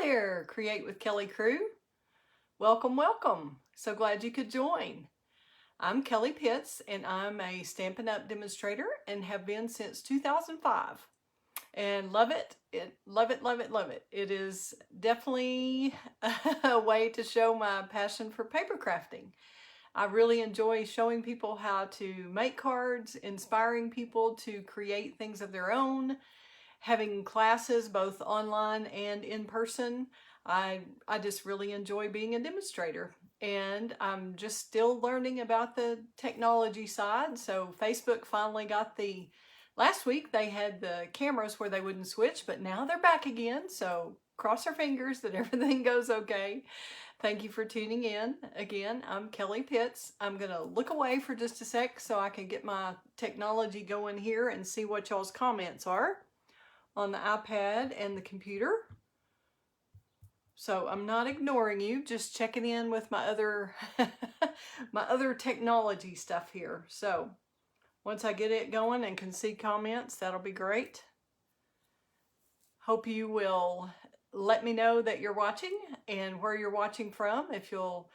there, Create with Kelley crew. Welcome, welcome. So glad you could join. I'm Kelley Pitts and I'm a Stampin' Up demonstrator and have been since 2005. And love it, love it, love it, love it. It is definitely a way to show my passion for paper crafting. I really enjoy showing people how to make cards, inspiring people to create things of their own, having classes both online and in person. I just really enjoy being a demonstrator, and I'm just still learning about the technology side. So Facebook finally got last week they had the cameras where they wouldn't switch, but now they're back again. So cross our fingers that everything goes okay. Thank you for tuning in. Again, I'm Kelley Pitts. I'm gonna look away for just a sec so I can get my technology going here and see what y'all's comments are on the iPad and the computer. So I'm not ignoring you, just checking in with my other my other technology stuff here. So once I get it going and can see comments, that'll be great. Hope you will let me know that you're watching and where you're watching from. If you'll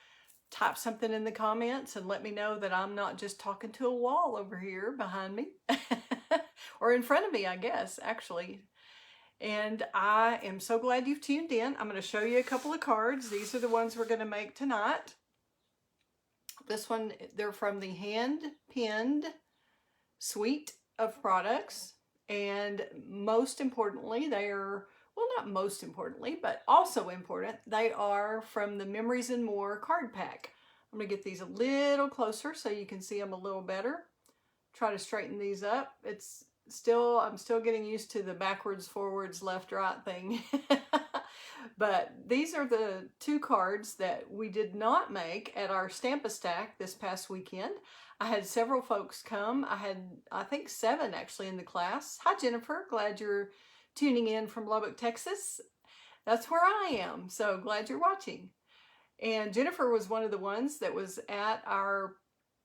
type something in the comments and let me know that I'm not just talking to a wall over here behind me or in front of me, I guess, actually. And I am so glad you've tuned in. I'm going to show you a couple of cards. These are the ones we're going to make tonight. This one, they're from the hand-pinned suite of products. And most importantly, they are, well, not most importantly, but also important, they are from the Memories and More card pack. I'm going to get these a little closer so you can see them a little better. Try to straighten these up. I'm still getting used to the backwards, forwards, left, right thing. But these are the two cards that we did not make at our Stamp-A-Stack this past weekend. I had several folks come. I had, I think, 7 actually in the class. Hi, Jennifer. Glad you're tuning in from Lubbock, Texas. That's where I am. So glad you're watching. And Jennifer was one of the ones that was at our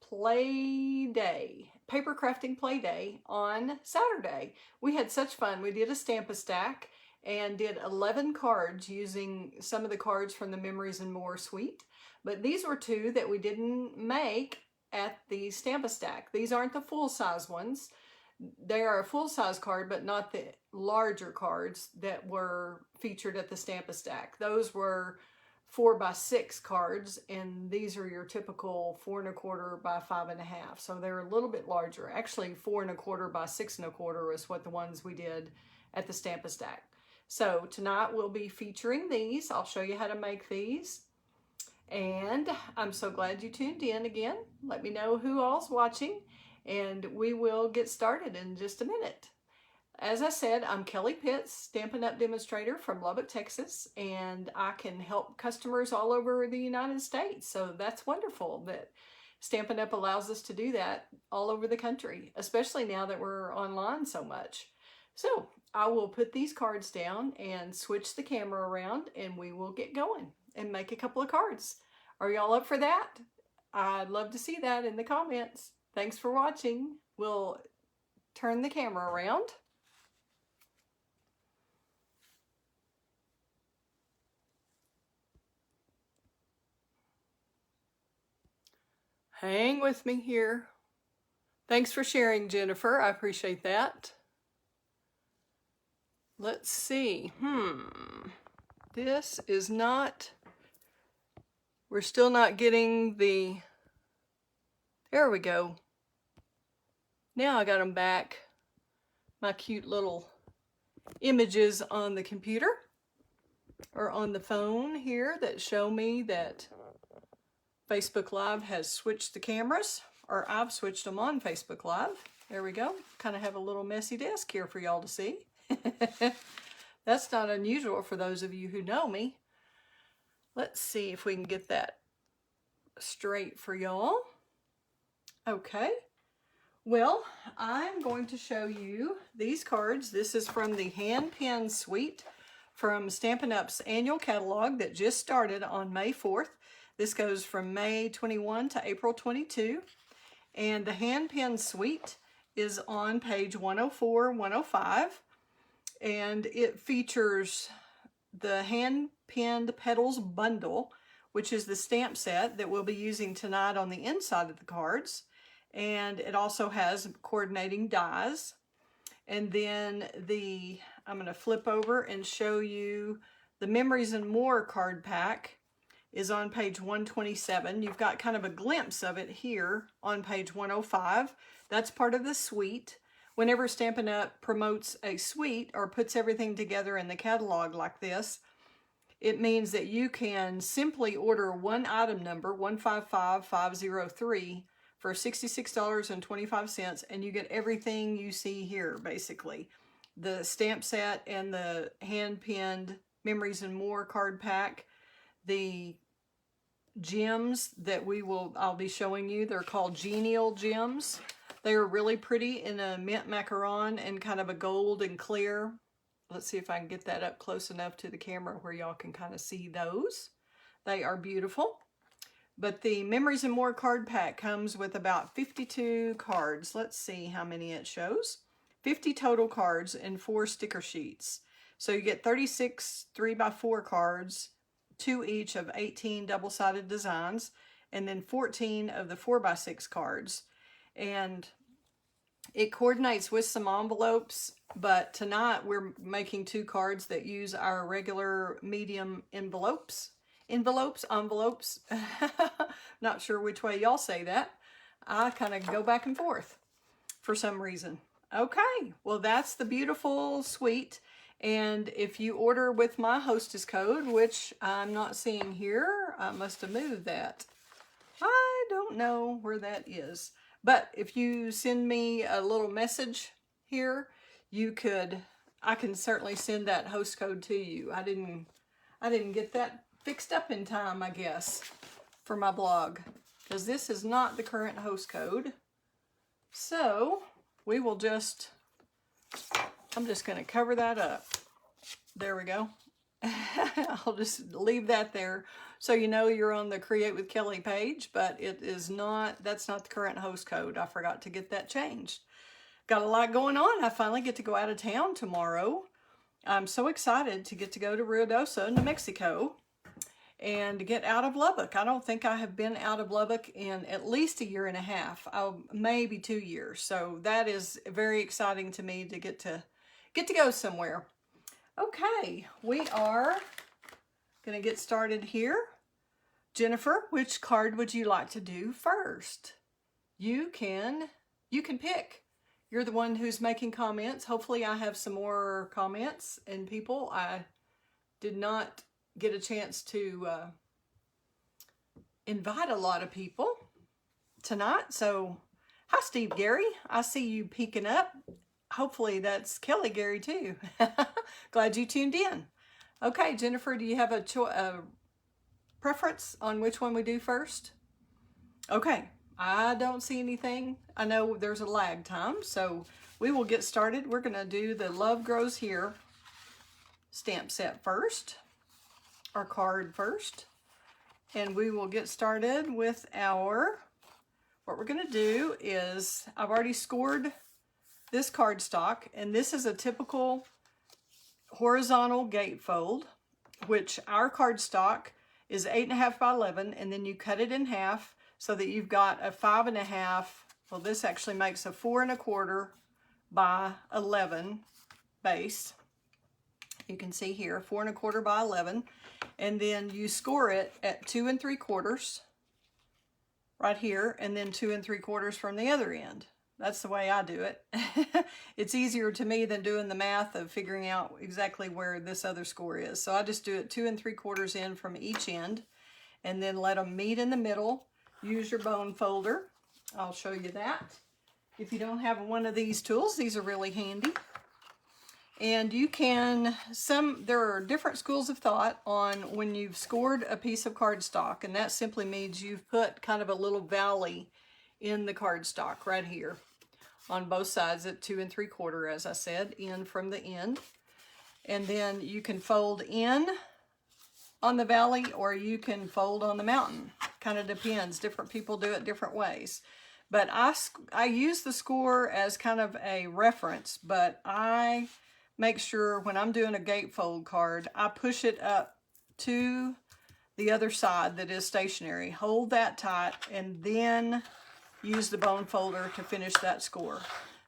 play day, paper crafting play day on Saturday. We had such fun. We did a Stamp-A-Stack and did 11 cards using some of the cards from the Memories and More suite. But these were 2 that we didn't make at the Stamp-A-Stack. These aren't the full-size ones. They are a full-size card, but not the larger cards that were featured at the Stamp-A-Stack. Those were 4x6 cards, and these are your typical 4 1/4 by 5 1/2. So they're a little bit larger. Actually, 4 1/4 by 6 1/4 is what the ones we did at the Stamp-A-Stack. So tonight we'll be featuring these. I'll show you how to make these. And I'm so glad you tuned in again. Let me know who all's watching, and we will get started in just a minute. As I said, I'm Kelley Pitts, Stampin' Up demonstrator from Lubbock, Texas, and I can help customers all over the United States. So that's wonderful that Stampin' Up allows us to do that all over the country, especially now that we're online so much. So I will put these cards down and switch the camera around, and we will get going and make a couple of cards. Are y'all up for that? I'd love to see that in the comments. Thanks for watching. We'll turn the camera around. Hang with me here. Thanks for sharing, Jennifer. I appreciate that. Let's see. This is not, we're still not getting the, there we go. Now I got them back. My cute little images on the computer or on the phone here that show me that Facebook Live has switched the cameras, or I've switched them on Facebook Live. There we go. Kind of have a little messy desk here for y'all to see. That's not unusual for those of you who know me. Let's see if we can get that straight for y'all. Okay. Well, I'm going to show you these cards. This is from the hand pen suite from Stampin' Up's annual catalog that just started on May 4th. This goes from May 21 to April 22. And the hand pen suite is on page 104, 105. And it features the hand-pinned petals bundle, which is the stamp set that we'll be using tonight on the inside of the cards. And it also has coordinating dies. And then I'm going to flip over and show you the Memories and More card pack is on page 127. You've got kind of a glimpse of it here on page 105. That's part of the suite. Whenever Stampin' Up! Promotes a suite or puts everything together in the catalog like this, it means that you can simply order one item number, 155503, for $66.25, and you get everything you see here, basically. The stamp set and the hand-pinned Memories and More card pack, the gems that I'll be showing you. They're called genial gems. They are really pretty in a mint macaron and kind of a gold and clear. Let's see if I can get that up close enough to the camera where y'all can kind of see those. They are beautiful. But the Memories and More card pack comes with about 52 cards. Let's see how many it shows. 50 total cards and 4 sticker sheets. So you get 36 3x4 cards, 2 each of 18 double-sided designs, and then 14 of the 4x6 cards. And it coordinates with some envelopes, but tonight we're making 2 cards that use our regular medium envelopes. Envelopes. Not sure which way y'all say that. I kind of go back and forth for some reason. Okay, well that's the beautiful suite. And if you order with my hostess code, which I'm not seeing here, I must have moved that. I don't know where that is. But if you send me a little message here, I can certainly send that host code to you. I didn't get that fixed up in time, I guess, for my blog, because this is not the current host code. So we will I'm just going to cover that up. There we go. I'll just leave that there so you know you're on the Create with Kelley page, but that's not the current host code. I forgot to get that changed. Got a lot going on. I finally get to go out of town tomorrow. I'm so excited to get to go to Ruidoso, New Mexico, and to get out of Lubbock. I don't think I have been out of Lubbock in at least a year and a half, maybe 2 years. So that is very exciting to me to get to go somewhere. Okay, we are going to get started here. Jennifer, which card would you like to do first? You can pick. You're the one who's making comments. Hopefully I have some more comments and people. I did not get a chance to invite a lot of people tonight. So, hi Steve Gary. I see you peeking up. Hopefully that's Kelly Gary too. Glad you tuned in. Okay, Jennifer, do you have a preference on which one we do first? Okay, I don't see anything. I know there's a lag time, so we will get started. We're going to do the Love Grows Here stamp set first, our card first, and we will get started with what we're going to do is, I've already scored this cardstock, and this is a typical horizontal gatefold, which our cardstock is 8.5 by 11, and then you cut it in half so that you've got a 5.5. Well, this actually makes a 4.25 by 11 base. You can see here, 4.25 by 11, and then you score it at 2 3/4 right here, and then 2 3/4 from the other end. That's the way I do it. It's easier to me than doing the math of figuring out exactly where this other score is. So I just do it 2 3/4 in from each end, and then let them meet in the middle. Use your bone folder. I'll show you that. If you don't have one of these tools, these are really handy. And you can, there are different schools of thought on when you've scored a piece of cardstock, and that simply means you've put kind of a little valley in the cardstock right here on both sides at 2 3/4, as I said, in from the end. And then you can fold in on the valley or you can fold on the mountain. Kind of depends. Different people do it different ways. But I use the score as kind of a reference, but I make sure when I'm doing a gatefold card, I push it up to the other side that is stationary. Hold that tight and then use the bone folder to finish that score.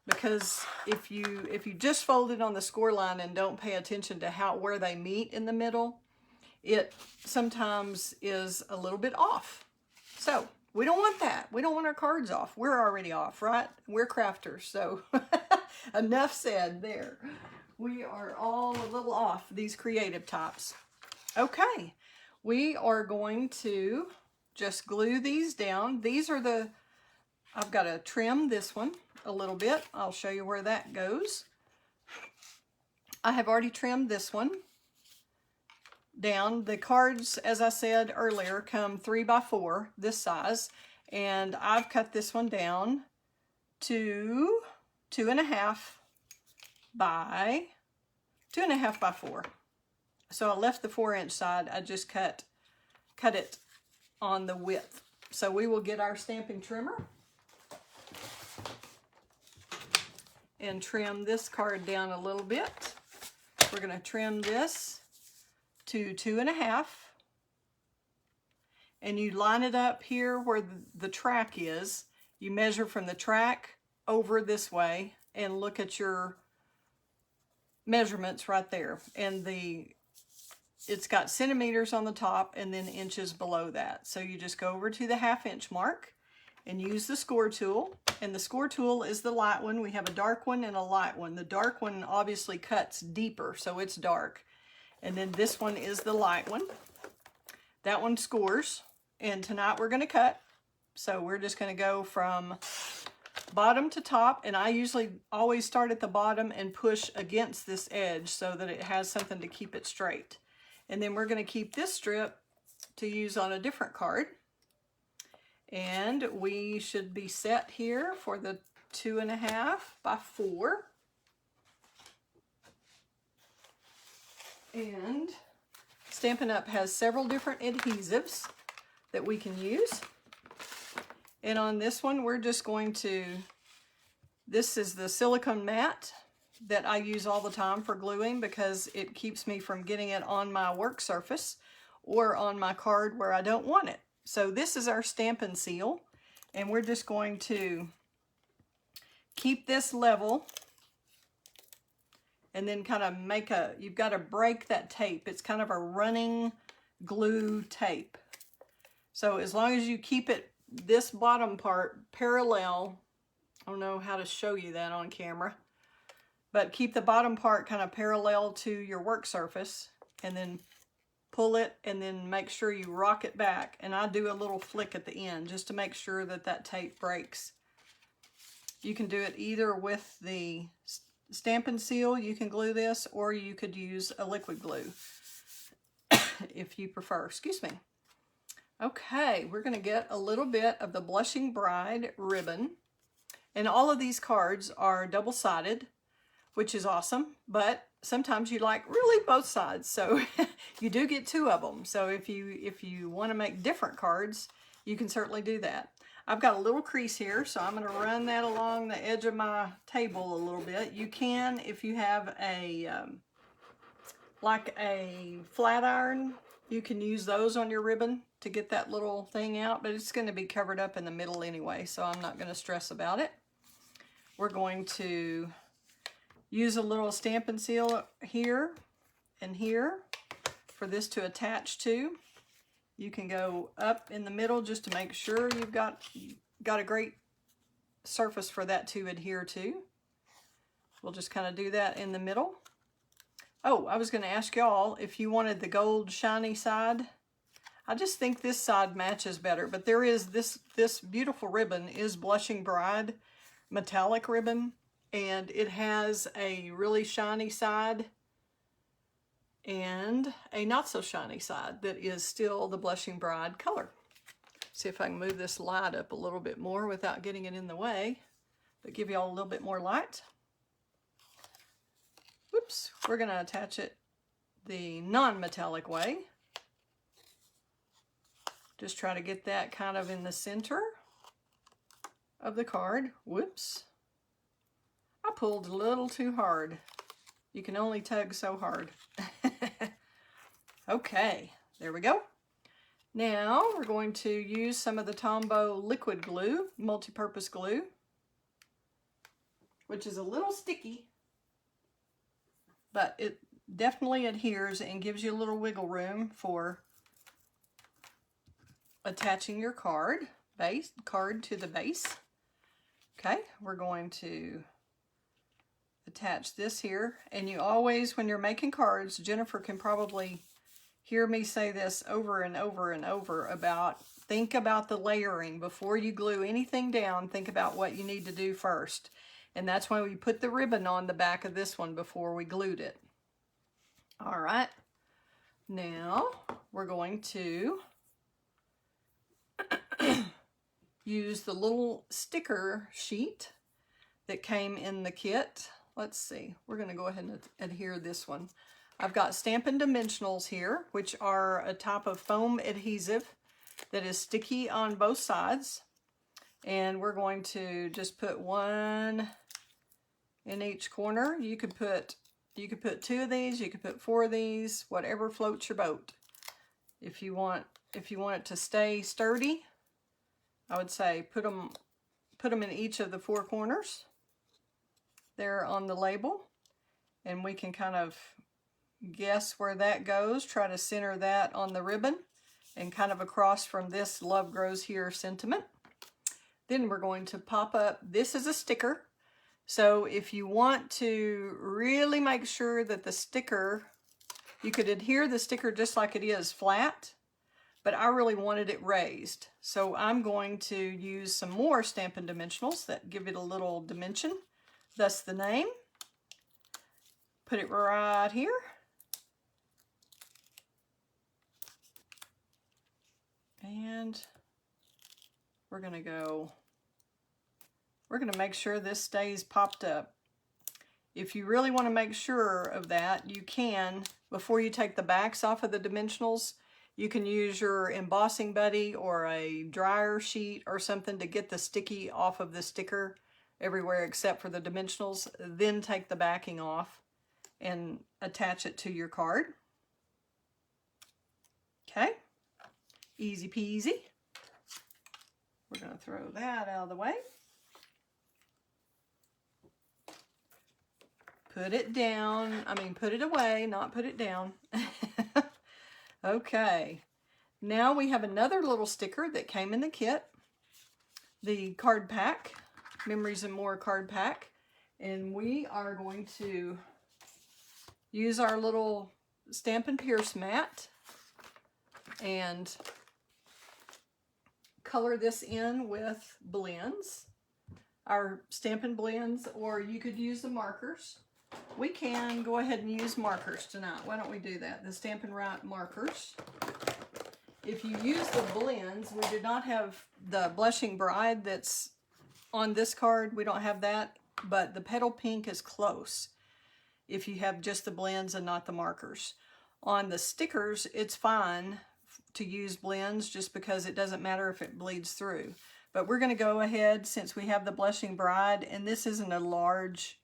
Because if you just fold it on the score line and don't pay attention to where they meet in the middle, it sometimes is a little bit off. So we don't want that. We don't want our cards off. We're already off, right? We're crafters, so enough said there. We are all a little off, these creative types. Okay, we are going to just glue these down. These are the, I've got to trim this one a little bit. I'll show you where that goes. I have already trimmed this one down. The cards, as I said earlier, come 3x4, this size, and I've cut this one down to 2.5 by 2.5 by 4. So I left the 4-inch side. I just cut it on the width. So we will get our stamping trimmer and trim this card down a little bit. We're going to trim this to 2.5, and you line it up here where the track is. You measure from the track over this way and look at your measurements right there. And it's got centimeters on the top and then inches below that. So you just go over to the 1/2 inch mark and use the score tool. And the score tool is the light one. We have a dark one and a light one. The dark one obviously cuts deeper, so it's dark. And then this one is the light one. That one scores. And tonight we're going to cut. So we're just going to go from bottom to top. And I usually always start at the bottom and push against this edge so that it has something to keep it straight. And then we're going to keep this strip to use on a different card. And we should be set here for the 2.5 by 4. And Stampin' Up! Has several different adhesives that we can use. And on this one, we're just going to, this is the silicone mat that I use all the time for gluing because it keeps me from getting it on my work surface or on my card where I don't want it. So this is our Stampin' Seal, and we're just going to keep this level and then kind of make you've got to break that tape. It's kind of a running glue tape. So as long as you keep it, this bottom part parallel, I don't know how to show you that on camera, but keep the bottom part kind of parallel to your work surface and then pull it and then make sure you rock it back. And I do a little flick at the end just to make sure that that tape breaks. You can do it either with the Stampin' Seal, you can glue this, or you could use a liquid glue if you prefer. Excuse me. Okay, we're going to get a little bit of the Blushing Bride ribbon. And all of these cards are double-sided, which is awesome, but sometimes you like really both sides, so you do get 2 of them. So if you want to make different cards, you can certainly do that. I've got a little crease here, so I'm going to run that along the edge of my table a little bit. You can, if you have a like a flat iron, you can use those on your ribbon to get that little thing out, but it's going to be covered up in the middle anyway, so I'm not going to stress about it. We're going to use a little Stampin' Seal here and here for this to attach to. You can go up in the middle just to make sure you've got a great surface for that to adhere to. We'll just kind of do that in the middle. Oh, I was going to ask y'all if you wanted the gold shiny side. I just think this side matches better, but there is this beautiful ribbon is Blushing Bride metallic ribbon, and it has a really shiny side and a not so shiny side that is still the Blushing Bride color. See if I can move this light up a little bit more without getting it in the way, but give y'all a little bit more light. Whoops, we're going to attach it the non-metallic way. Just try to get that kind of in the center of the card. Whoops. I pulled a little too hard. You can only tug so hard. Okay, there we go. Now we're going to use some of the Tombow liquid glue, multi-purpose glue, which is a little sticky, but it definitely adheres and gives you a little wiggle room for attaching your card to the base. Okay, we're going to attach this here, and you always, when you're making cards, Jennifer can probably hear me say this over and over and over about, think about the layering. Before you glue anything down, think about what you need to do first. And that's why we put the ribbon on the back of this one before we glued it. All right, now we're going to use the little sticker sheet that came in the kit. Let's see, we're going to go ahead and adhere this one. I've got Stampin' Dimensionals here, which are a type of foam adhesive that is sticky on both sides. And we're going to just put one in each corner. You could put 2 of these, you could put 4 of these, whatever floats your boat. If you want it to stay sturdy, I would say put them in each of the 4 corners there on the label, and we can kind of guess where that goes. Try to center that on the ribbon and kind of across from this Love Grows Here sentiment. Then we're going to pop up, this is a sticker. So if you want to really make sure that the sticker, you could adhere the sticker just like it is flat, but I really wanted it raised. So I'm going to use some more Stampin' Dimensionals that give it a little dimension, thus the name. Put it right here. And we're going to make sure this stays popped up. If you really want to make sure of that, you can, before you take the backs off of the dimensionals, you can use your embossing buddy or a dryer sheet or something to get the sticky off of the sticker everywhere except for the dimensionals. Then take the backing off and attach it to your card. Okay, easy peasy. We're going to throw that out of the way. Put it down, put it away, not put it down. Okay, now we have another little sticker that came in the kit, the card pack, Memories and More card pack, and we are going to use our little Stampin' Pierce mat and color this in with blends, our Stampin' blends, or you could use the markers. We can go ahead and use markers tonight. Why don't we do that? The Stampin' Right markers. If you use the blends, we did not have the Blushing Bride that's on this card. We don't have that, but the Petal Pink is close if you have just the blends and not the markers. On the stickers, it's fine to use blends just because it doesn't matter if it bleeds through. But we're going to go ahead, since we have the Blushing Bride, and this isn't a large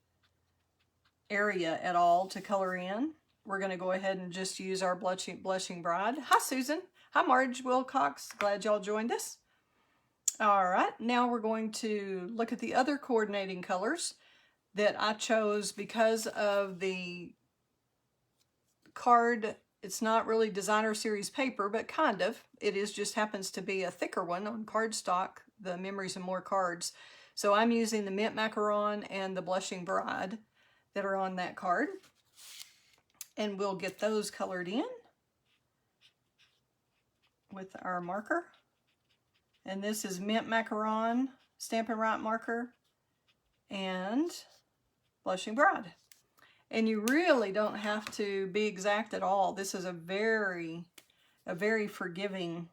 area at all to color in, we're going to go ahead and just use our Blushing Bride. Hi, Susan. Hi, Marge Wilcox. Glad y'all joined us. All right, now we're going to look at the other coordinating colors that I chose because of the card. It's not really designer series paper, but kind of. It is just happens to be a thicker one on cardstock, the Memories and More cards. So I'm using the Mint Macaron and the Blushing Bride that are on that card. And we'll get those colored in with our marker. And this is Mint Macaron, Stampin' Right marker, and Blushing Bride. And you really don't have to be exact at all. This is a very forgiving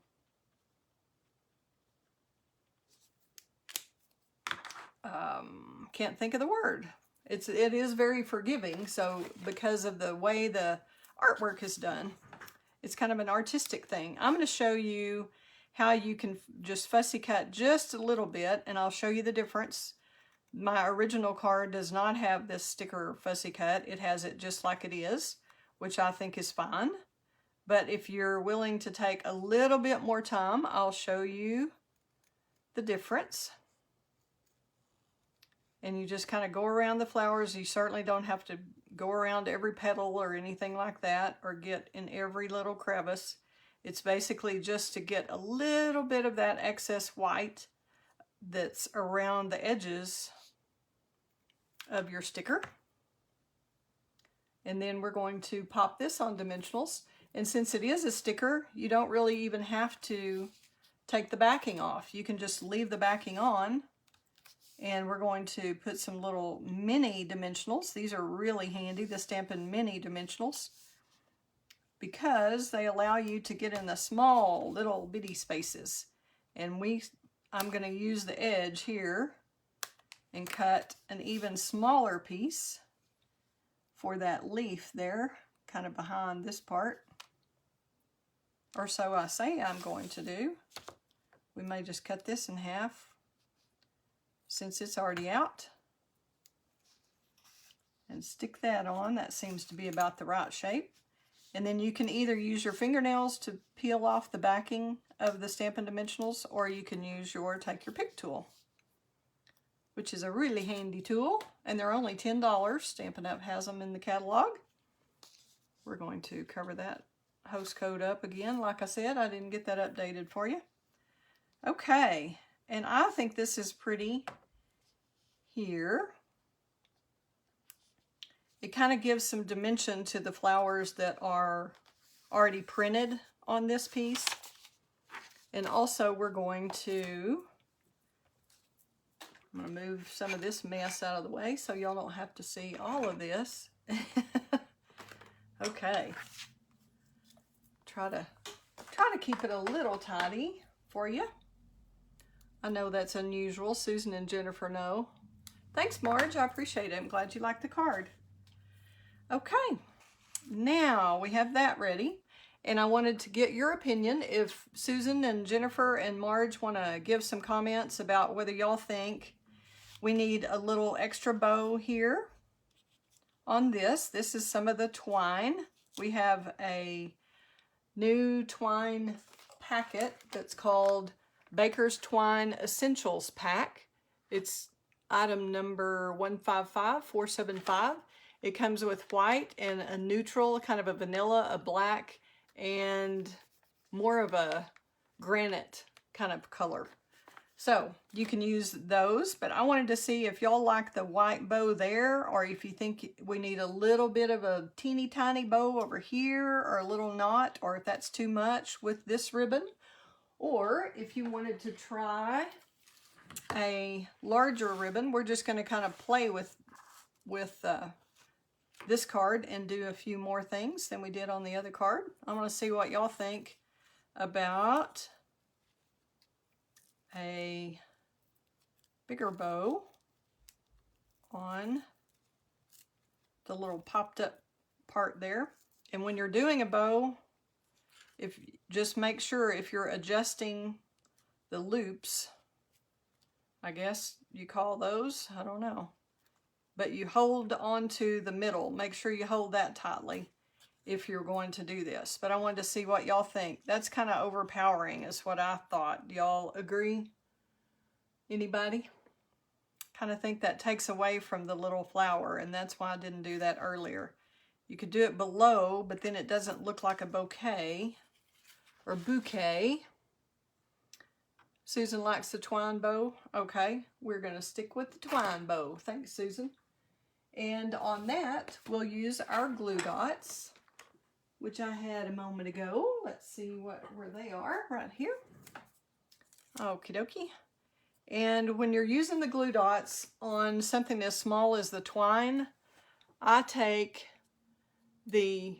can't think of the word. It is very forgiving, so because of the way the artwork is done, it's kind of an artistic thing. I'm going to show you how you can just fussy cut just a little bit, and I'll show you the difference. My original card does not have this sticker fussy cut. It has it just like it is, which I think is fine. But if you're willing to take a little bit more time, I'll show you the difference. And you just kind of go around the flowers. You certainly don't have to go around every petal or anything like that, or get in every little crevice. It's basically just to get a little bit of that excess white that's around the edges of your sticker. And then we're going to pop this on dimensionals. And since it is a sticker, you don't really even have to take the backing off. You can just leave the backing on. And we're going to put some little mini dimensionals. These are really handy, the Stampin' Mini dimensionals, because they allow you to get in the small little bitty spaces. And I'm going to use the edge here and cut an even smaller piece for that leaf there, kind of behind this part. Or so I say I'm going to do. We may just cut this in half, since it's already out, and stick that on. That seems to be about the right shape. And then you can either use your fingernails to peel off the backing of the Stampin' Dimensionals, or you can use take your pick tool, which is a really handy tool, and they're only $10. Stampin' Up has them in the catalog. We're going to cover that host code up again. Like I said, I didn't get that updated for you. Okay. And I think this is pretty here. It kind of gives some dimension to the flowers that are already printed on this piece. And also we're going to, I'm going to move some of this mess out of the way so y'all don't have to see all of this. Okay. Try to keep it a little tidy for you. I know that's unusual. Susan and Jennifer know. Thanks, Marge. I appreciate it. I'm glad you like the card. Okay, now we have that ready. And I wanted to get your opinion if Susan and Jennifer and Marge want to give some comments about whether y'all think we need a little extra bow here on this. This is some of the twine. We have a new twine packet that's called Baker's Twine Essentials Pack. It's item number 155475. It comes with white and a neutral, kind of a vanilla, a black, and more of a granite kind of color. So you can use those, but I wanted to see if y'all like the white bow there, or if you think we need a little bit of a teeny tiny bow over here, or a little knot, or if that's too much with this ribbon. Or if you wanted to try a larger ribbon, we're just going to kind of play with this card and do a few more things than we did on the other card. I want to see what y'all think about a bigger bow on the little popped up part there. And when you're doing a bow, just make sure if you're adjusting the loops, I guess you call those, I don't know, but you hold on to the middle. Make sure you hold that tightly if you're going to do this. But I wanted to see what y'all think. That's kind of overpowering is what I thought. Do y'all agree? Anybody? Kind of think that takes away from the little flower, and that's why I didn't do that earlier. You could do it below, but then it doesn't look like a bouquet or bouquet. Susan likes the twine bow. Okay, we're going to stick with the twine bow. Thanks, Susan. And on that, we'll use our glue dots, which I had a moment ago. Let's see where they are, right here. Okie dokie. And when you're using the glue dots on something as small as the twine, I take the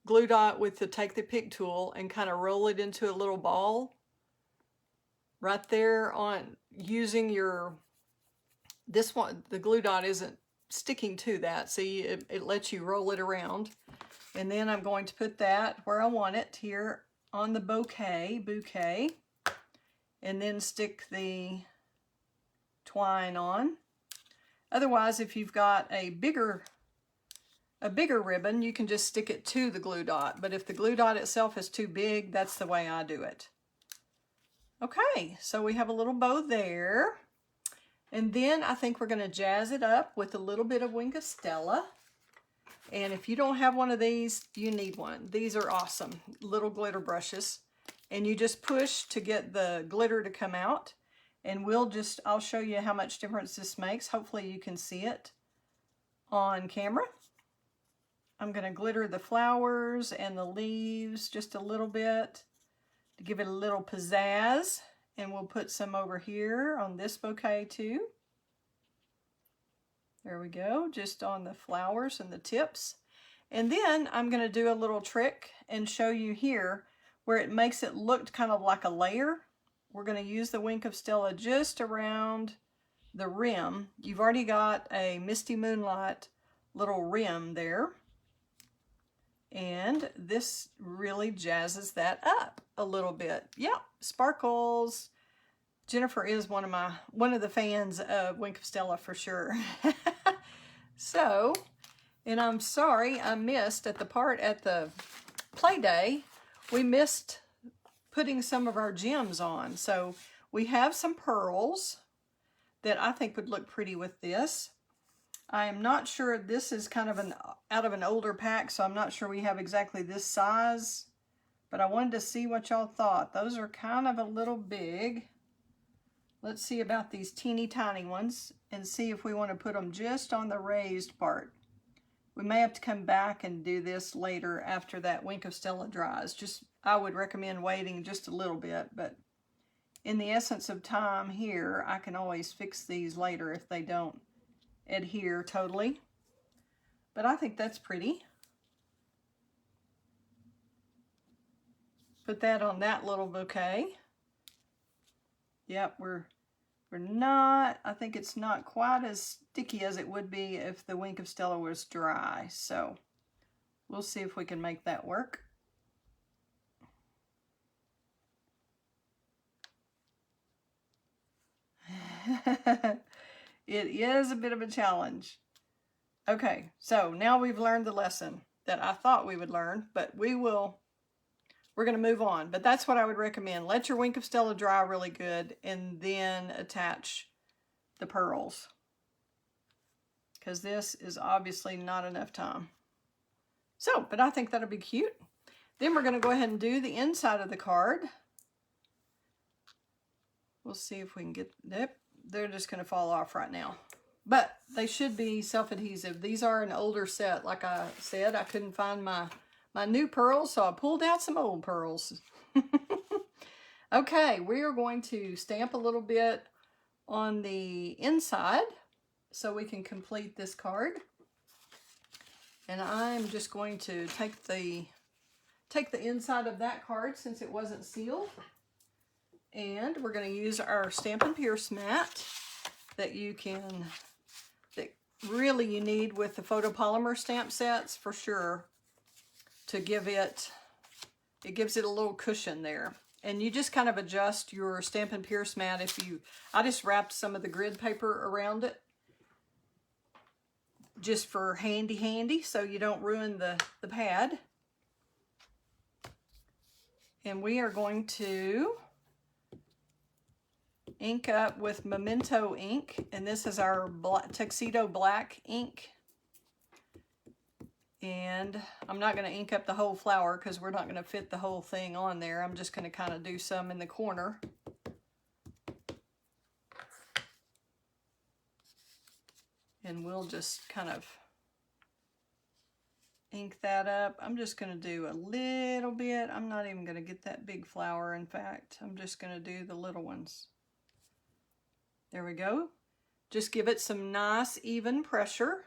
glue dot with the take the pick tool and kind of roll it into a little ball right there on using this one. The glue dot isn't sticking to that. See, it lets you roll it around. And then I'm going to put that where I want it here on the bouquet, and then stick the twine on. Otherwise, if you've got a bigger ribbon, you can just stick it to the glue dot. But if the glue dot itself is too big, that's the way I do it. Okay, so we have a little bow there. And then I think we're going to jazz it up with a little bit of Wink of Stella. And if you don't have one of these, you need one. These are awesome, little glitter brushes. And you just push to get the glitter to come out. And I'll show you how much difference this makes. Hopefully you can see it on camera. I'm going to glitter the flowers and the leaves just a little bit to give it a little pizzazz. And we'll put some over here on this bouquet too. There we go, just on the flowers and the tips. And then I'm going to do a little trick and show you here where it makes it look kind of like a layer. We're going to use the Wink of Stella just around the rim. You've already got a Misty Moonlight little rim there. And this really jazzes that up a little bit. Yep, sparkles. Jennifer is one of the fans of Wink of Stella for sure. So, and I'm sorry I missed at the play day, we missed putting some of our gems on. So we have some pearls that I think would look pretty with this. I am not sure, this is kind of out of an older pack, so I'm not sure we have exactly this size, but I wanted to see what y'all thought. Those are kind of a little big. Let's see about these teeny tiny ones and see if we want to put them just on the raised part. We may have to come back and do this later after that Wink of Stella dries. I would recommend waiting just a little bit, but in the essence of time here, I can always fix these later if they don't adhere totally. But I think that's pretty. Put that on that little bouquet. Yep, we're not, I think it's not quite as sticky as it would be if the Wink of Stella was dry. So we'll see if we can make that work. It is a bit of a challenge. Okay, so now we've learned the lesson that I thought we would learn, but we're going to move on. But that's what I would recommend. Let your Wink of Stella dry really good and then attach the pearls, because this is obviously not enough time. So, but I think that'll be cute. Then we're going to go ahead and do the inside of the card. We'll see if we can get, yep, they're just going to fall off right now. But they should be self-adhesive. These are an older set. Like I said, I couldn't find my new pearls, so I pulled out some old pearls. Okay, we are going to stamp a little bit on the inside so we can complete this card. And I'm just going to take the inside of that card since it wasn't sealed. And we're going to use our Stampin' Pierce mat that really you need with the photopolymer stamp sets for sure, to give it gives it a little cushion there. And you just kind of adjust your Stampin' Pierce mat. I just wrapped some of the grid paper around it just for handy so you don't ruin the pad. And we are going to ink up with Memento ink, and this is our Tuxedo Black ink. And I'm not going to ink up the whole flower because we're not going to fit the whole thing on there. I'm just going to kind of do some in the corner. And we'll just kind of ink that up. I'm just going to do a little bit. I'm not even going to get that big flower, in fact. I'm just going to do the little ones. There we go. Just give it some nice even pressure.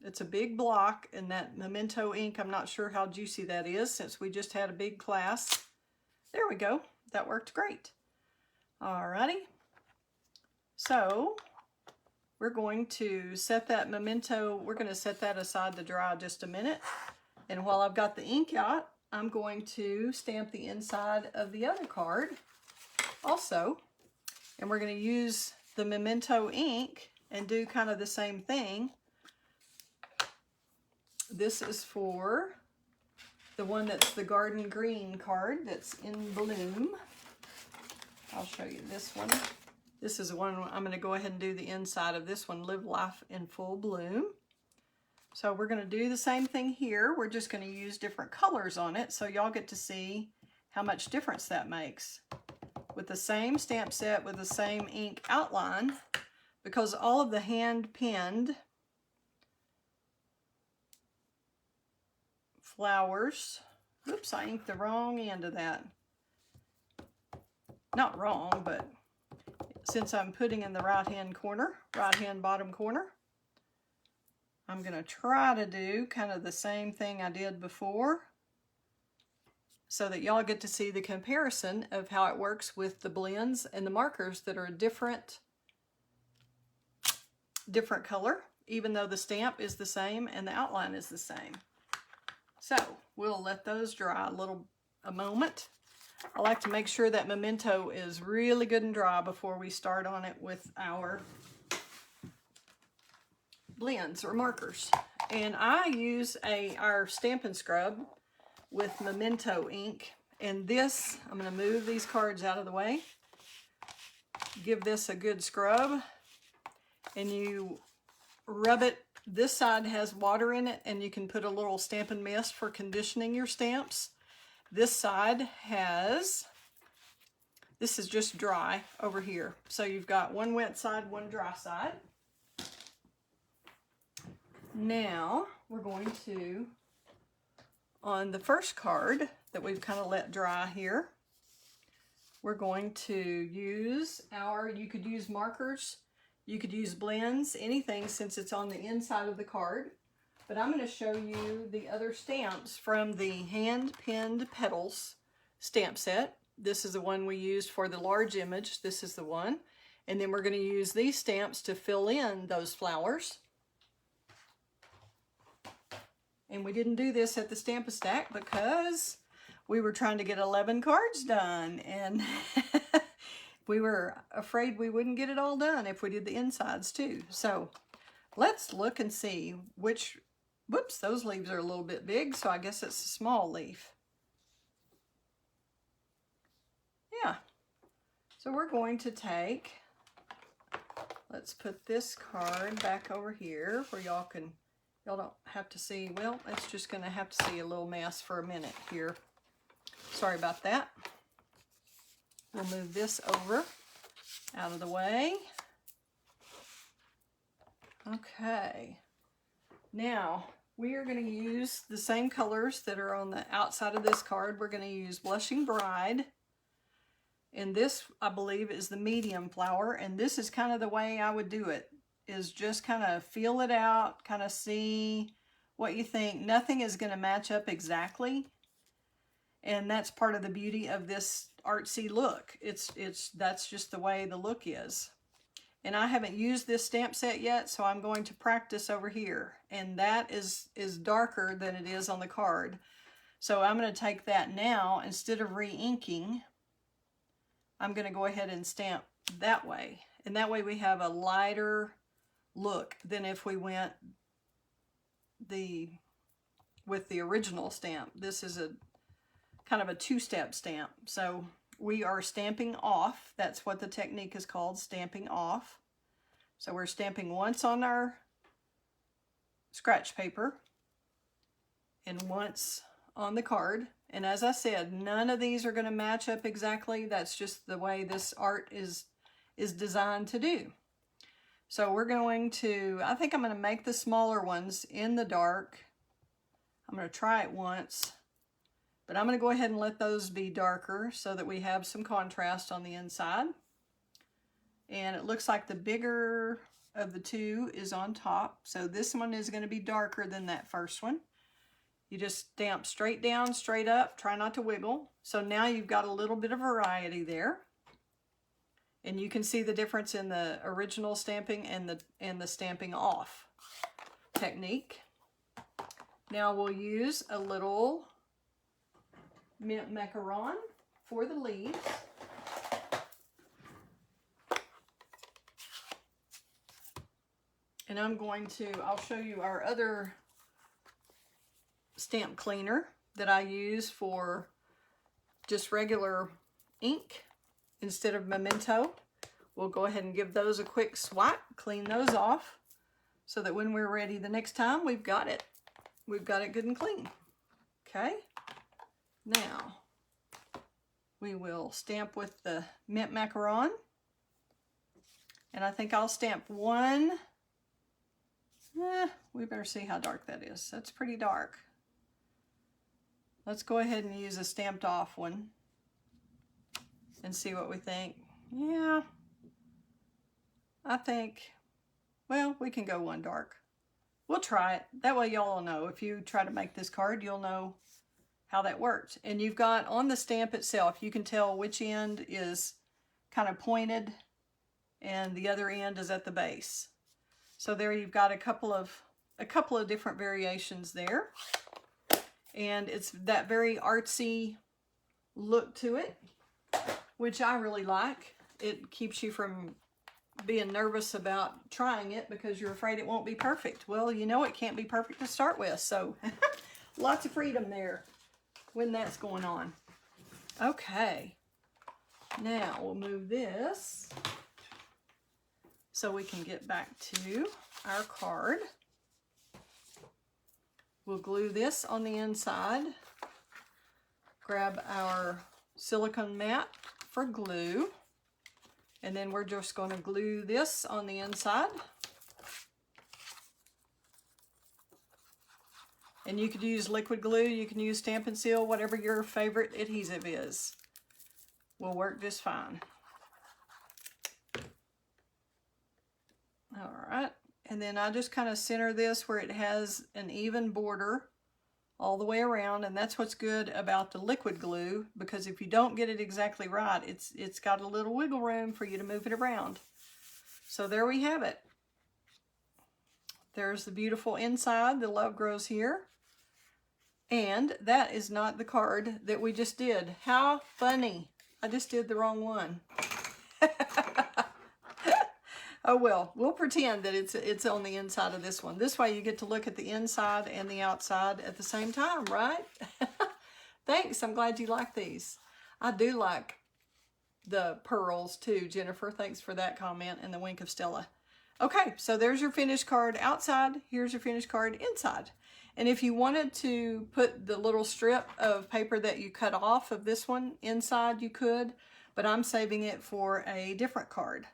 It's a big block, and that Memento ink, I'm not sure how juicy that is since we just had a big class. There we go. That worked great. Alrighty. So we're going to set that Memento, we're going to set that aside to dry just a minute. And while I've got the ink out, I'm going to stamp the inside of the other card also. And we're going to use the Memento ink and do kind of the same thing. This is for the one that's the garden green card that's in bloom. I'll show you this one. This is the one I'm going to go ahead and do the inside of this one, Live Life in Full Bloom. So we're going to do the same thing here. We're just going to use different colors on it so y'all get to see how much difference that makes. With the same stamp set, with the same ink outline, because all of the hand-pinned flowers, oops, I inked the wrong end of that. Not wrong, but since I'm putting in the right-hand corner, right-hand bottom corner, I'm going to try to do kind of the same thing I did before so that y'all get to see the comparison of how it works with the blends and the markers that are a different color, even though the stamp is the same and the outline is the same. So we'll let those dry a moment. I like to make sure that memento is really good and dry before we start on it with our blends or markers. And I use our Stampin' Scrub with memento ink. And this, I'm going to move these cards out of the way. Give this a good scrub. And you rub it. This side has water in it, and you can put a little Stampin' Mist for conditioning your stamps. This side has, this is just dry over here. So you've got one wet side, one dry side. Now we're going to, on the first card that we've kind of let dry here, we're going to use you could use markers, you could use blends, anything since it's on the inside of the card. But I'm going to show you the other stamps from the hand-pinned petals stamp set. This is the one we used for the large image. This is the one. And then we're going to use these stamps to fill in those flowers. And we didn't do this at the Stamp-A-Stack because we were trying to get 11 cards done. And we were afraid we wouldn't get it all done if we did the insides too. So let's look and see which, whoops, those leaves are a little bit big, so I guess it's a small leaf. Yeah. So we're going to take, let's put this card back over here where y'all don't have to see, well, it's just going to have to see a little mess for a minute here. Sorry about that. We'll move this over out of the way. Okay. Now, we are going to use the same colors that are on the outside of this card. We're going to use Blushing Bride. And this, I believe, is the medium flower. And this is kind of the way I would do it, is just kind of feel it out, kind of see what you think. Nothing is going to match up exactly. And that's part of the beauty of this artsy look. That's just the way the look is. And I haven't used this stamp set yet, so I'm going to practice over here. And that is darker than it is on the card. So I'm going to take that now. Instead of re-inking, I'm going to go ahead and stamp that way. And that way we have a lighter look than if we went with the original stamp. This is a kind of a two-step stamp. So we are stamping off. That's what the technique is called, stamping off. So we're stamping once on our scratch paper and once on the card. And as I said, none of these are going to match up exactly. That's just the way this art is designed to do. So we're going to, I think I'm going to make the smaller ones in the dark. I'm going to try it once. But I'm going to go ahead and let those be darker so that we have some contrast on the inside. And it looks like the bigger of the two is on top. So this one is going to be darker than that first one. You just stamp straight down, straight up. Try not to wiggle. So now you've got a little bit of variety there. And you can see the difference in the original stamping and the stamping off technique. Now we'll use a little mint macaron for the leaves. And I'll show you our other stamp cleaner that I use for just regular ink instead of Memento. We'll go ahead and give those a quick swipe, clean those off, so that when we're ready the next time, we've got it good and clean. Okay, now we will stamp with the mint macaron, and I think I'll stamp one. We better see how dark that is. That's pretty dark. Let's go ahead and use a stamped off one and see what we think. Yeah, I think, well, we can go one dark. We'll try it. That way y'all will know. If you try to make this card, you'll know how that works. And you've got on the stamp itself, you can tell which end is kind of pointed and the other end is at the base. So there you've got a couple of different variations there. And it's that very artsy look to it, which I really like. It keeps you from being nervous about trying it because you're afraid it won't be perfect. Well, you know it can't be perfect to start with, so lots of freedom there when that's going on. Okay, now we'll move this so we can get back to our card. We'll glue this on the inside. Grab our silicone mat for glue. And then we're just going to glue this on the inside. And you could use liquid glue, you can use Stampin' Seal, whatever your favorite adhesive is. Will work just fine. All right, and then I just kind of center this where it has an even border all the way around, and that's what's good about the liquid glue, because if you don't get it exactly right, it's got a little wiggle room for you to move it around. So there we have it. There's the beautiful inside, the love grows here. And that is not the card that we just did. How funny. I just did the wrong one. Oh well, we'll pretend that it's on the inside of this one. This way you get to look at the inside and the outside at the same time, right? Thanks, I'm glad you like these. I do like the pearls too, Jennifer. Thanks for that comment and the wink of Stella. Okay, so there's your finished card outside. Here's your finished card inside. And if you wanted to put the little strip of paper that you cut off of this one inside, you could, but I'm saving it for a different card.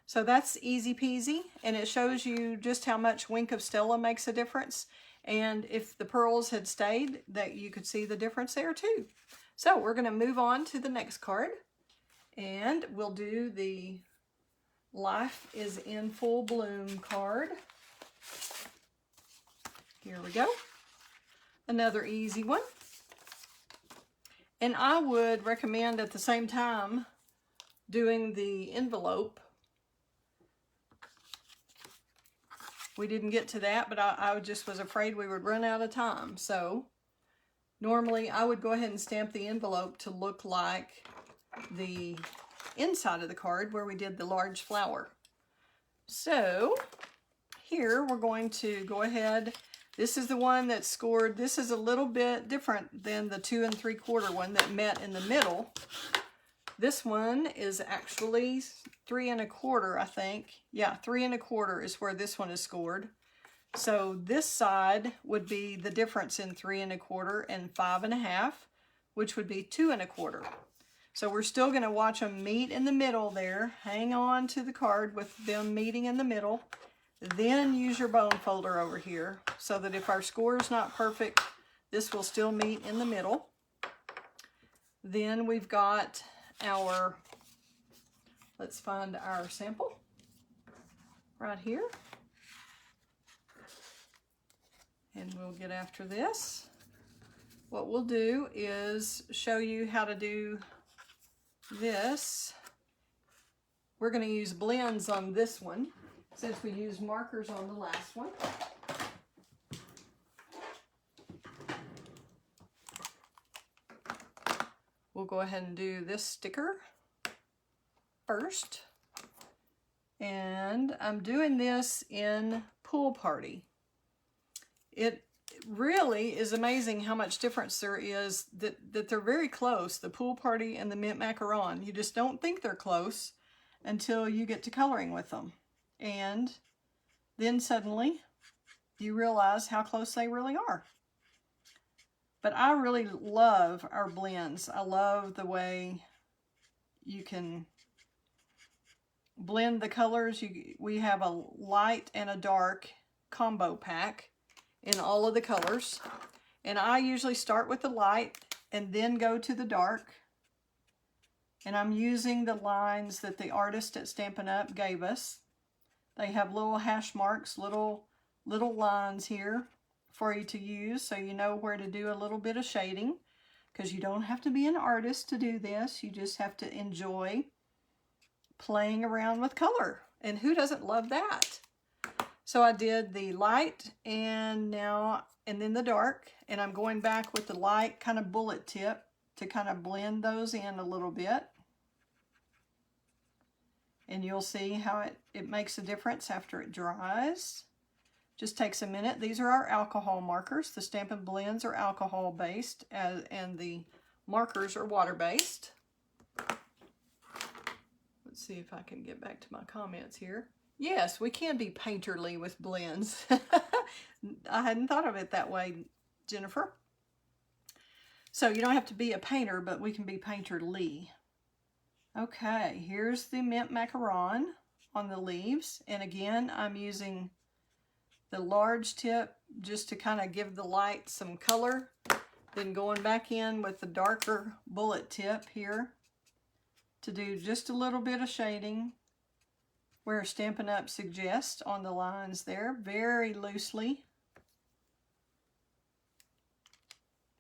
So that's easy peasy, and it shows you just how much Wink of Stella makes a difference. And if the pearls had stayed, that you could see the difference there too. So we're going to move on to the next card, and we'll do the Life is in Full Bloom card. Here we go. Another easy one. And I would recommend at the same time doing the envelope. We didn't get to that, but I just was afraid we would run out of time. So normally I would go ahead and stamp the envelope to look like the inside of the card where we did the large flower. So here we're going to go ahead. This is the one that scored. This is a little bit different than the 2 3/4 one that met in the middle. This one is actually 3 1/4, I think. Yeah, 3 1/4 is where this one is scored. So this side would be the difference in 3 1/4 and 5 1/2, which would be 2 1/4. So we're still going to watch them meet in the middle there. Hang on to the card with them meeting in the middle. Then use your bone folder over here so that if our score is not perfect, this will still meet in the middle. Then we've got our, let's find our sample right here. And we'll get after this. What we'll do is show you how to do this. We're going to use blends on this one since we used markers on the last one. We'll go ahead and do this sticker first. And I'm doing this in Pool Party. It really is amazing how much difference there is, that they're very close, the Pool Party and the Mint Macaron. You just don't think they're close until you get to coloring with them. And then suddenly you realize how close they really are. But I really love our blends. I love the way you can blend the colors. We have a light and a dark combo pack in all of the colors. And I usually start with the light and then go to the dark. And I'm using the lines that the artist at Stampin' Up gave us. They have little hash marks, little lines here for you to use, so you know where to do a little bit of shading, because you don't have to be an artist to do this. You just have to enjoy playing around with color. And who doesn't love that? So I did the light and then the dark, and I'm going back with the light kind of bullet tip to kind of blend those in a little bit. And you'll see how it makes a difference after it dries. Just takes a minute. These are our alcohol markers. The Stampin' Blends are alcohol based, and the markers are water based. Let's see if I can get back to my comments here. Yes, we can be painterly with blends. I hadn't thought of it that way, Jennifer. So you don't have to be a painter, but we can be painterly. Okay, here's the Mint Macaron on the leaves. And again, I'm using the large tip just to kind of give the light some color. Then going back in with the darker bullet tip here to do just a little bit of shading where Stampin' Up suggests on the lines there, very loosely.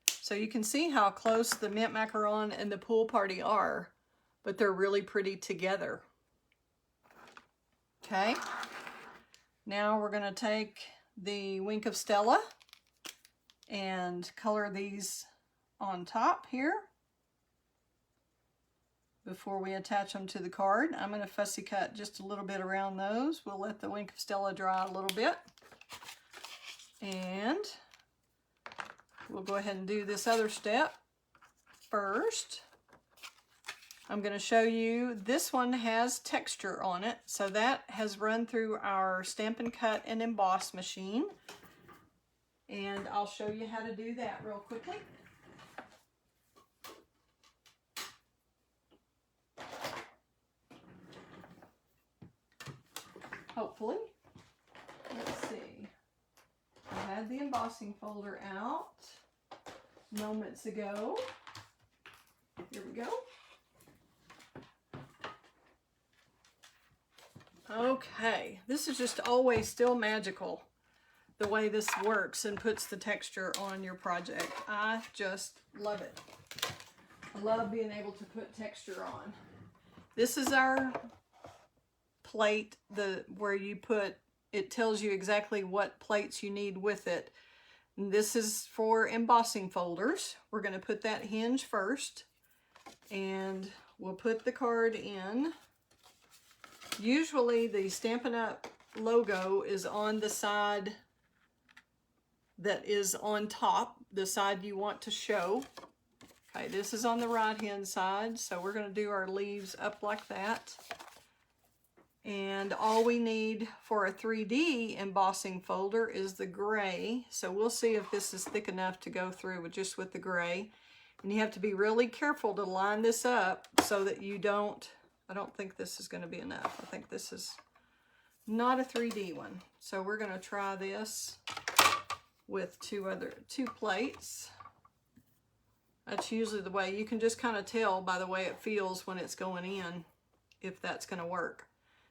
So you can see how close the Mint Macaron and the Pool Party are, but they're really pretty together. Okay, now we're going to take the Wink of Stella and color these on top here before we attach them to the card. I'm going to fussy cut just a little bit around those. We'll let the Wink of Stella dry a little bit. And we'll go ahead and do this other step first. I'm going to show you, this one has texture on it, so that has run through our Stampin' Cut and Emboss machine. And I'll show you how to do that real quickly. Hopefully. Let's see. I had the embossing folder out moments ago. Here we go. Okay, this is just always still magical, the way this works and puts the texture on your project. I just love it. I love being able to put texture on. This is our plate, where you put, it tells you exactly what plates you need with it. And this is for embossing folders. We're going to put that hinge first, and we'll put the card in. Usually the Stampin' Up logo is on the side that is on top, the side you want to show. Okay, this is on the right hand side, so we're going to do our leaves up like that. And all we need for a 3D embossing folder is the gray. So we'll see if this is thick enough to go through with the gray. And you have to be really careful to line this up so that you don't, I don't think this is going to be enough. I think this is not a 3D one. So we're going to try this with two plates. That's usually the way. You can just kind of tell by the way it feels when it's going in if that's going to work.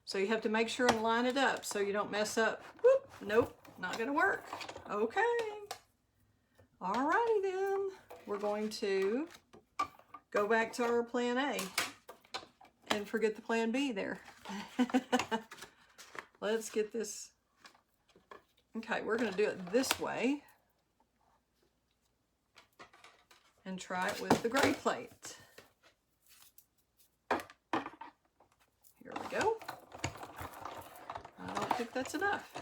So you have to make sure and line it up so you don't mess up. Whoop, nope, not going to work. Okay. Alrighty then. We're going to go back to our plan A and forget the plan B there. Let's get this. Okay, we're going to do it this way and try it with the gray plate. Here we go. I don't think that's enough.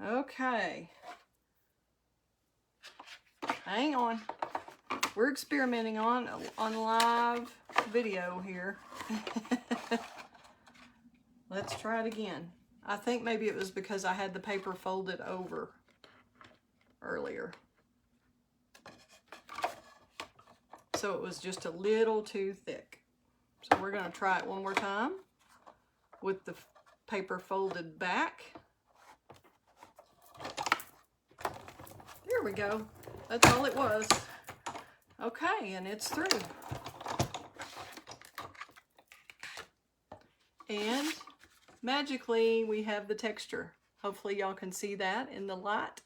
Okay. Hang on. We're experimenting on live video here. Let's try it again. I think maybe it was because I had the paper folded over earlier. So it was just a little too thick. So we're going to try it one more time with the paper folded back. There we go. That's all it was. Okay, and it's through. And magically we have the texture. Hopefully y'all can see that in the light.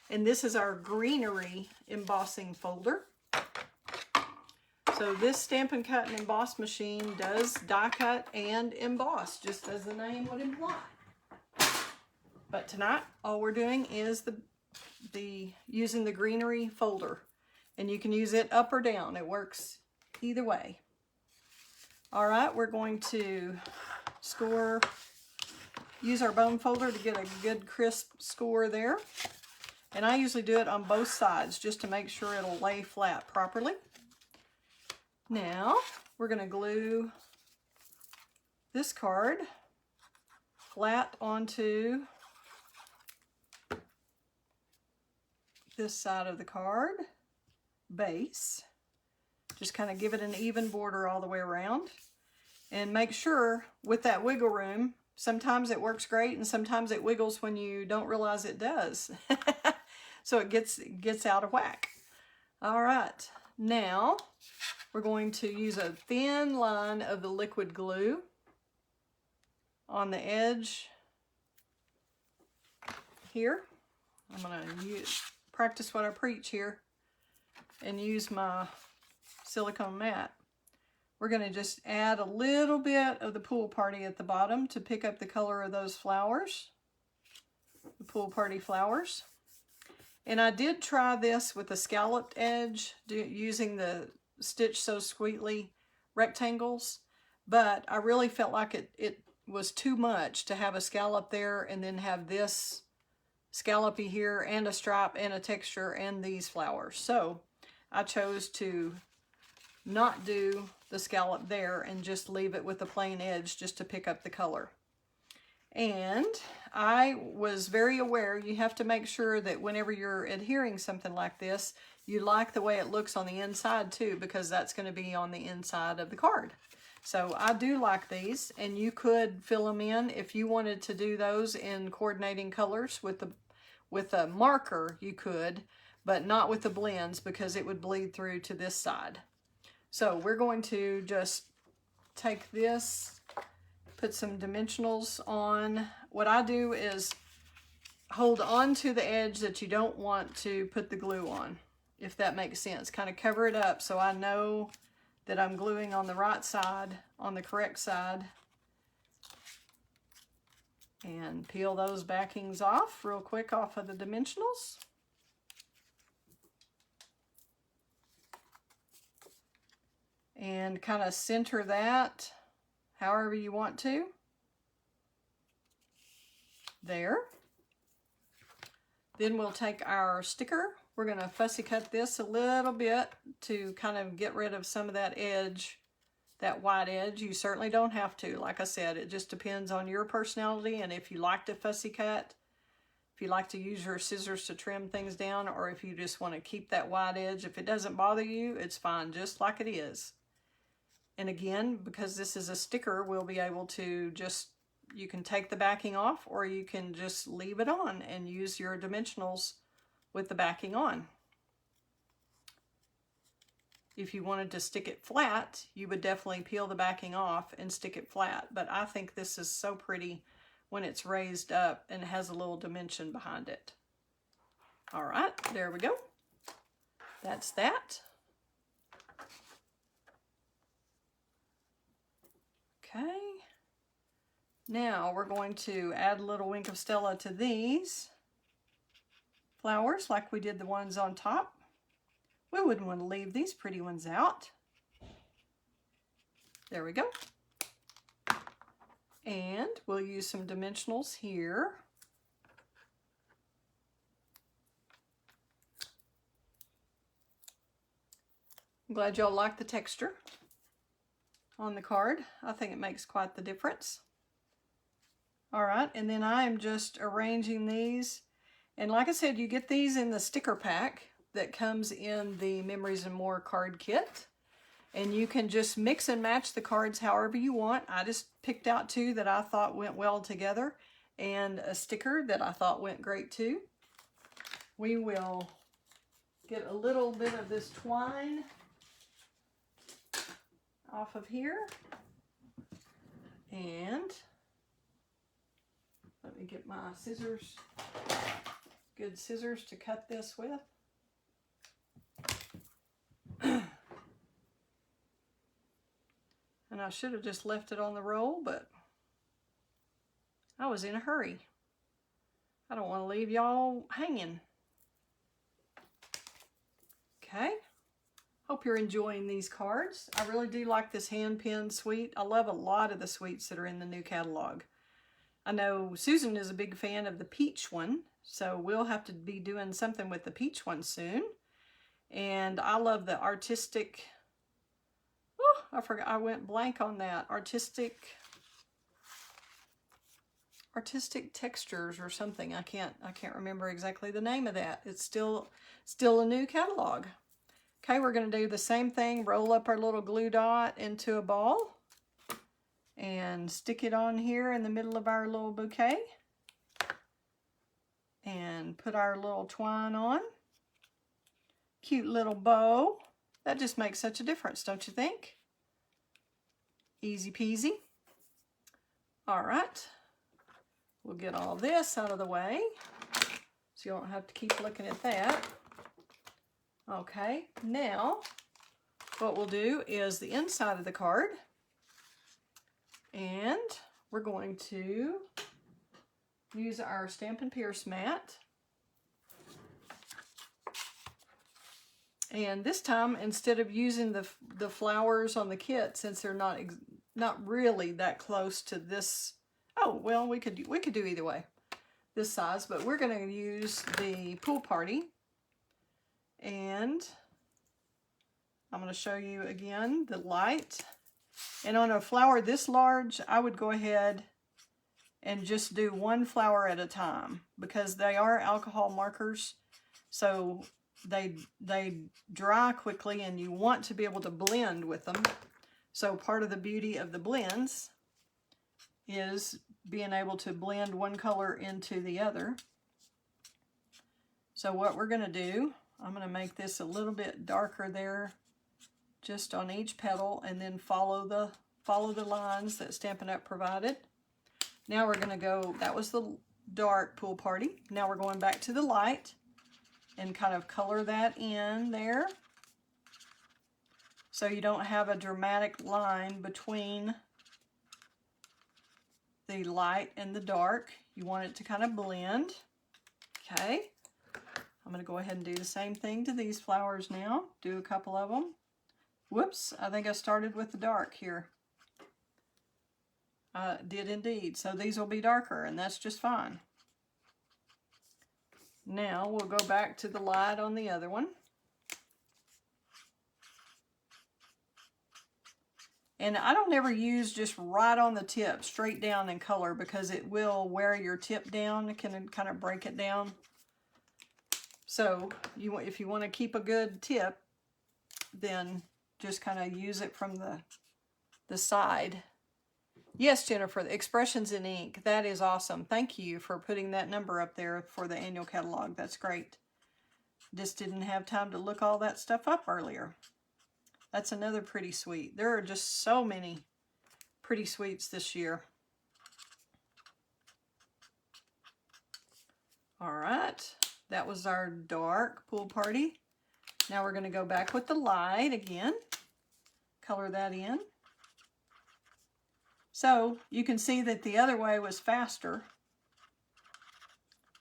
And this is our greenery embossing folder. So this Stampin' Cut and Emboss machine does die cut and emboss, just as the name would imply. But tonight, all we're doing is using the greenery folder. And you can use it up or down. It works either way. All right, we're going to use our bone folder to get a good crisp score there. And I usually do it on both sides just to make sure it'll lay flat properly. Now, we're going to glue this card flat onto this side of the card base. Just kind of give it an even border all the way around. And make sure with that wiggle room, sometimes it works great and sometimes it wiggles when you don't realize it does. So it gets out of whack. All right, now we're going to use a thin line of the liquid glue on the edge here. I'm going to practice what I preach here and use my silicone mat. We're going to just add a little bit of the pool party at the bottom to pick up the color of those flowers, the pool party flowers. And I did try this with a scalloped edge using the Stitch So Sweetly rectangles, but I really felt like it was too much to have a scallop there and then have this scallopy here and a stripe and a texture and these flowers. So I chose to not do the scallop there and just leave it with a plain edge just to pick up the color. And I was very aware you have to make sure that whenever you're adhering something like this, you like the way it looks on the inside too, because that's going to be on the inside of the card. So I do like these, and you could fill them in if you wanted to do those in coordinating colors with a marker. You could, but not with the blends because it would bleed through to this side. So we're going to just take this, put some dimensionals on. What I do is hold on to the edge that you don't want to put the glue on, if that makes sense. Kind of cover it up so I know that I'm gluing on the right side, on the correct side. And peel those backings off real quick off of the dimensionals. And kind of center that however you want to. There. Then we'll take our sticker. We're going to fussy cut this a little bit to kind of get rid of some of that edge, that white edge. You certainly don't have to. Like I said, it just depends on your personality and if you like to fussy cut, if you like to use your scissors to trim things down, or if you just want to keep that white edge. If it doesn't bother you, it's fine just like it is. And again, because this is a sticker, we'll be able to just, you can take the backing off or you can just leave it on and use your dimensionals with the backing on. If you wanted to stick it flat, you would definitely peel the backing off and stick it flat. But I think this is so pretty when it's raised up and has a little dimension behind it. All right, there we go. That's that. Okay. Now we're going to add a little wink of Stella to these flowers like we did the ones on top. We wouldn't want to leave these pretty ones out. There we go. And we'll use some dimensionals here I'm glad y'all like the texture on the card. I think it makes quite the difference. All right, and then I am just arranging these. And like I said, you get these in the sticker pack that comes in the Memories and More card kit. And you can just mix and match the cards however you want. I just picked out two that I thought went well together and a sticker that I thought went great too. We will get a little bit of this twine off of here. And let me get my scissors, good scissors to cut this with. And I should have just left it on the roll, but I was in a hurry. I don't want to leave y'all hanging. Okay. Hope you're enjoying these cards. I really do like this hand pen suite. I love a lot of the suites that are in the new catalog. I know Susan is a big fan of the peach one, so we'll have to be doing something with the peach one soon. And I love the artistic, oh, I forgot, I went blank on that. Artistic textures or something. I can't remember exactly the name of that. It's still a new catalog. Okay, we're going to do the same thing. Roll up our little glue dot into a ball and stick it on here in the middle of our little bouquet. And put our little twine on. Cute little bow. That just makes such a difference, don't you think? Easy peasy. All right. We'll get all this out of the way so you don't have to keep looking at that. Okay, now what we'll do is the inside of the card, and we're going to use our Stampin' Pierce mat. And this time, instead of using the flowers on the kit, since they're not really that close to this, oh well, we could do either way, this size, but we're going to use the Pool Party. And I'm going to show you again the light. And on a flower this large, I would go ahead and just do one flower at a time, because they are alcohol markers, so they dry quickly and you want to be able to blend with them. So part of the beauty of the blends is being able to blend one color into the other. So what we're going to do, I'm going to make this a little bit darker there, just on each petal, and then follow the lines that Stampin' Up provided. Now we're going to go, that was the dark Pool Party. Now we're going back to the light and kind of color that in there, so you don't have a dramatic line between the light and the dark. You want it to kind of blend. Okay. I'm going to go ahead and do the same thing to these flowers now. Do a couple of them. Whoops, I think I started with the dark here. I did indeed. So these will be darker, and that's just fine. Now we'll go back to the light on the other one. And I don't ever use just right on the tip, straight down in color, because it will wear your tip down. It can kind of break it down. So if you want to keep a good tip, then just kind of use it from the side. Yes, Jennifer, the Expressions in Ink, that is awesome. Thank you for putting that number up there for the annual catalog. That's great. Just didn't have time to look all that stuff up earlier. That's another pretty suite. There are just so many pretty suites this year. All right. That was our dark Pool Party. Now we're going to go back with the light again. Color that in. So you can see that the other way was faster,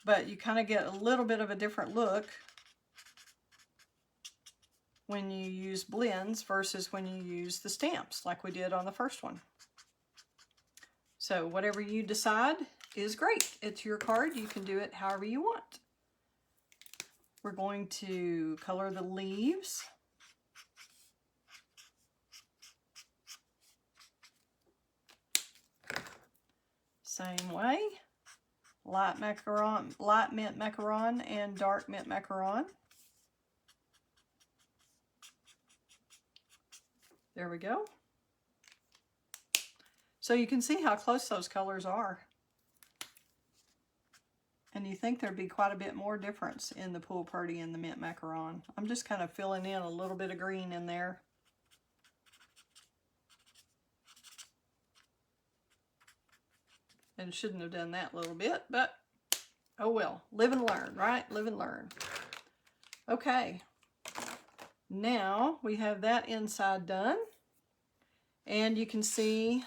but you kind of get a little bit of a different look when you use blends versus when you use the stamps like we did on the first one. So whatever you decide is great. It's your card. You can do it however you want. We're going to color the leaves. same way. Light macaron, light mint macaron and dark mint macaron. There we go. So you can see how close those colors are. And you think there'd be quite a bit more difference in the Pool Party and the mint macaron. I'm just kind of filling in a little bit of green in there. And shouldn't have done that little bit, but oh well. Live and learn, right? Live and learn. Okay. Now we have that inside done. And you can see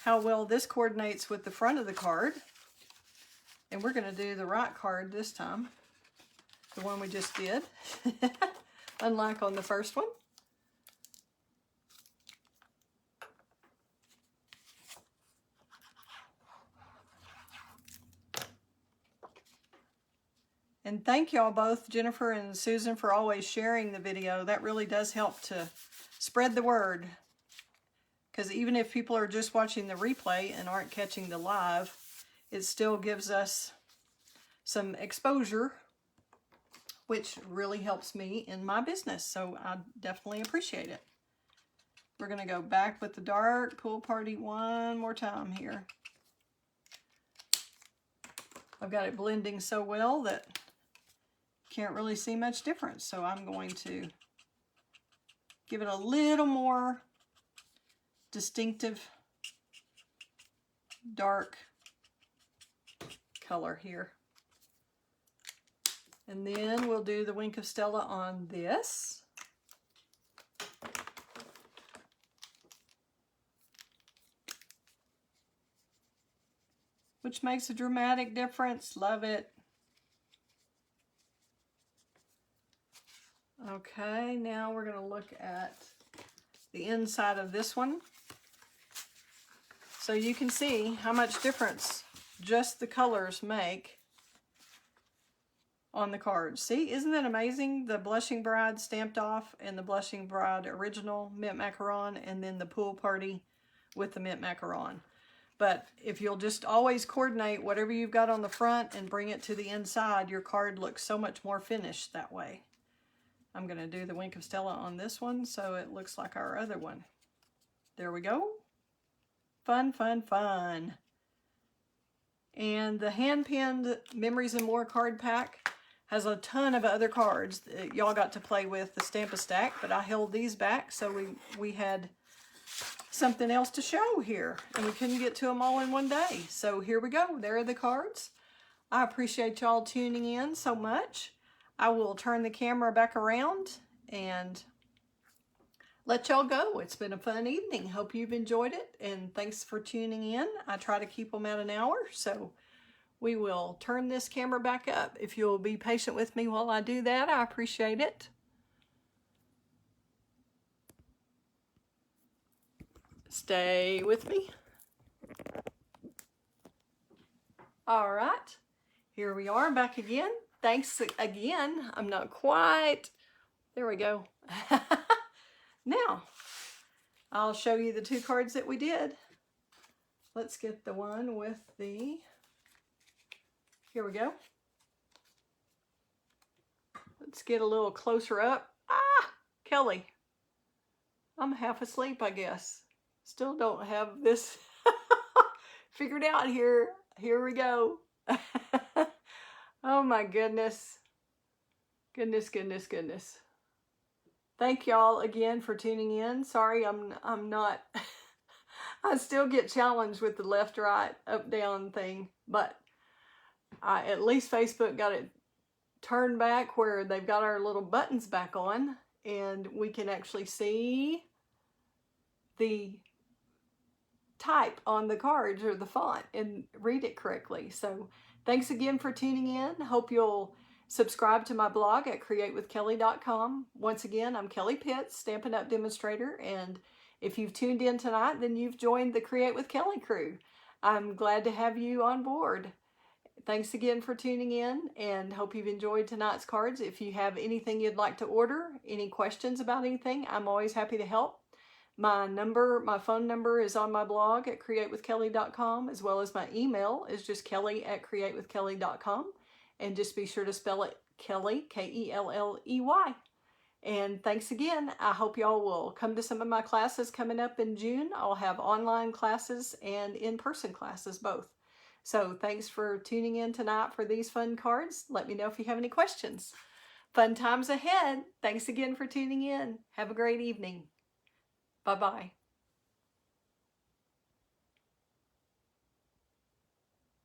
how well this coordinates with the front of the card. And we're going to do the right card this time. The one we just did. Unlike on the first one. And thank y'all both, Jennifer and Susan, for always sharing the video. That really does help to spread the word. Because even if people are just watching the replay and aren't catching the live, it still gives us some exposure, which really helps me in my business. So I definitely appreciate it. We're going to go back with the dark Pool Party one more time here. I've got it blending so well that can't really see much difference. So I'm going to give it a little more distinctive dark color here. And then we'll do the Wink of Stella on this. Which makes a dramatic difference. Love it. Okay, now we're going to look at the inside of this one. So you can see how much difference just the colors make on the cards. See, isn't that amazing? The Blushing Bride stamped off and the Blushing Bride original mint macaron, and then the Pool Party with the mint macaron. But if you'll just always coordinate whatever you've got on the front and bring it to the inside, your card looks so much more finished that way. I'm going to do the Wink of Stella on this one so it looks like our other one. There we go. Fun, fun, fun. And the hand-pinned Memories and More card pack has a ton of other cards that y'all got to play with the Stamp-A-Stack, but I held these back so we had something else to show here, and we couldn't get to them all in one day. So here we go. There are the cards. I appreciate y'all tuning in so much. I will turn the camera back around and let y'all go. It's been a fun evening. Hope you've enjoyed it, and thanks for tuning in. I try to keep them at an hour, so we will turn this camera back up. If you'll be patient with me while I do that, I appreciate it. Stay with me. All right, here we are back again. Thanks again. I'm not quite, there we go. Now, I'll show you the two cards that we did. Let's get the one with the, here we go. Let's get a little closer up. Ah, Kelly. I'm half asleep, I guess. Still don't have this figured out here. Here we go. Oh my goodness. Goodness, goodness, goodness. Thank y'all again for tuning in. Sorry, I'm not, I still get challenged with the left, right, up, down thing, but at least Facebook got it turned back where they've got our little buttons back on, and we can actually see the type on the cards or the font and read it correctly. So thanks again for tuning in. Hope you'll subscribe to my blog at createwithkelley.com. Once again, I'm Kelley Pitts, Stampin' Up! Demonstrator, and if you've tuned in tonight, then you've joined the Create with Kelley crew. I'm glad to have you on board. Thanks again for tuning in, and hope you've enjoyed tonight's cards. If you have anything you'd like to order, any questions about anything, I'm always happy to help. My phone number is on my blog at createwithkelley.com, as well as my email is just kelly@createwithkelley.com. And just be sure to spell it Kelley, K-E-L-L-E-Y. And thanks again. I hope y'all will come to some of my classes coming up in June. I'll have online classes and in-person classes both. So thanks for tuning in tonight for these fun cards. Let me know if you have any questions. Fun times ahead. Thanks again for tuning in. Have a great evening. Bye-bye.